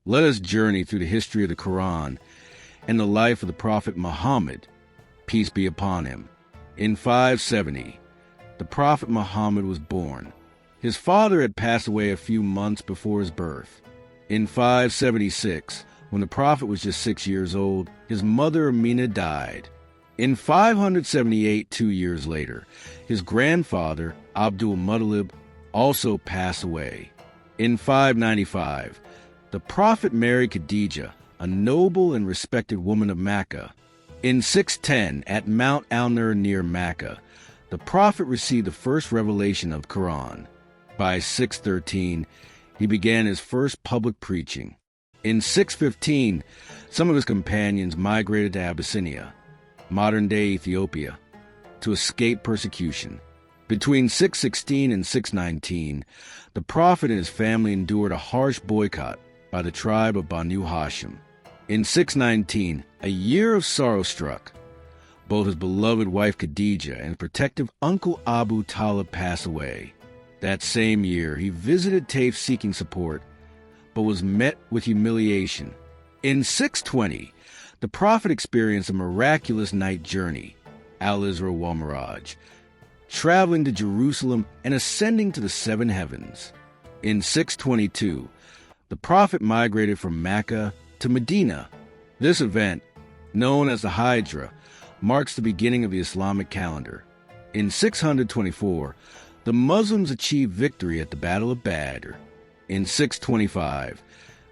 Let us journey through the history of the Qur'an and the life of the Prophet Muhammad, peace be upon him. In 570, the Prophet Muhammad was born. His father had passed away a few months before his birth. In 576, when the Prophet was just 6 years old, his mother Amina died. In 578, 2 years later, his grandfather, Abdul Muttalib, also passed away. In 595, the Prophet married Khadijah, a noble and respected woman of Mecca. In 610, at Mount Al-Nur near Mecca, the Prophet received the first revelation of the Qur'an. By 613, he began his first public preaching. In 615, some of his companions migrated to Abyssinia, modern-day Ethiopia, to escape persecution. Between 616 and 619, the Prophet and his family endured a harsh boycott by the tribe of Banu Hashim. In 619, a year of sorrow struck. Both his beloved wife Khadijah and his protective uncle Abu Talib passed away. That same year, he visited Taif seeking support, but was met with humiliation. In 620, the Prophet experienced a miraculous night journey, Al-Isra wal Miraj, traveling to Jerusalem and ascending to the seven heavens. In 622, the Prophet migrated from Mecca to Medina. This event, known as the Hijra, marks the beginning of the Islamic calendar. In 624, the Muslims achieved victory at the Battle of Badr. In 625,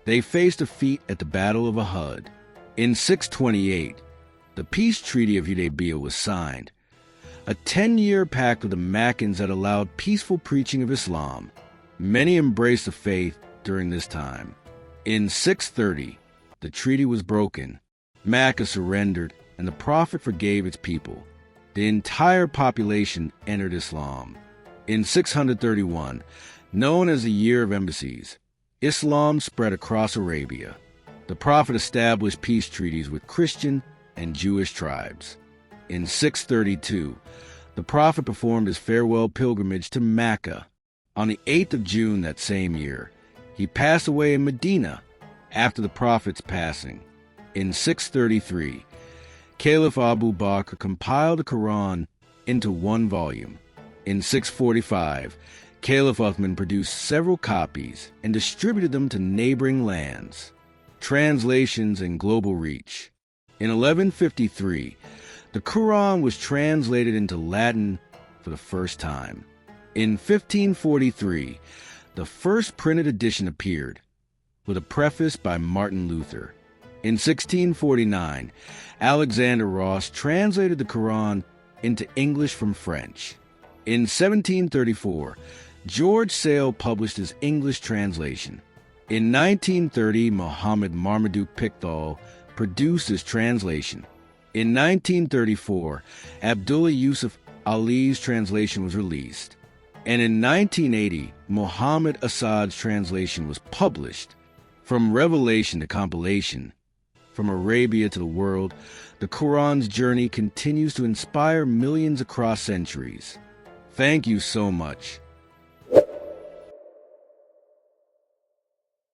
they faced defeat at the Battle of Uhud. In 628, the peace treaty of Hudaybiyah was signed, a 10-year pact with the Meccans that allowed peaceful preaching of Islam. Many embraced the faith during this time. In 630, the treaty was broken. Mecca surrendered, and the Prophet forgave its people. The entire population entered Islam. In 631, known as the Year of Embassies, Islam spread across Arabia. The Prophet established peace treaties with Christian and Jewish tribes. In 632, the Prophet performed his farewell pilgrimage to Mecca. On the 8th of June that same year, he passed away in Medina after the Prophet's passing. In 633, Caliph Abu Bakr compiled the Quran into one volume. In 645, Caliph Uthman produced several copies and distributed them to neighboring lands. Translations and global reach. In 1153, the Quran was translated into Latin for the first time. In 1543, the first printed edition appeared, with a preface by Martin Luther. In 1649, Alexander Ross translated the Quran into English from French. In 1734, George Sale published his English translation. In 1930, Muhammad Marmaduke Pickthall produced his translation. In 1934, Abdullah Yusuf Ali's translation was released. And in 1980, Muhammad Assad's translation was published. From revelation to compilation, from Arabia to the world, the Quran's journey continues to inspire millions across centuries. Thank you so much.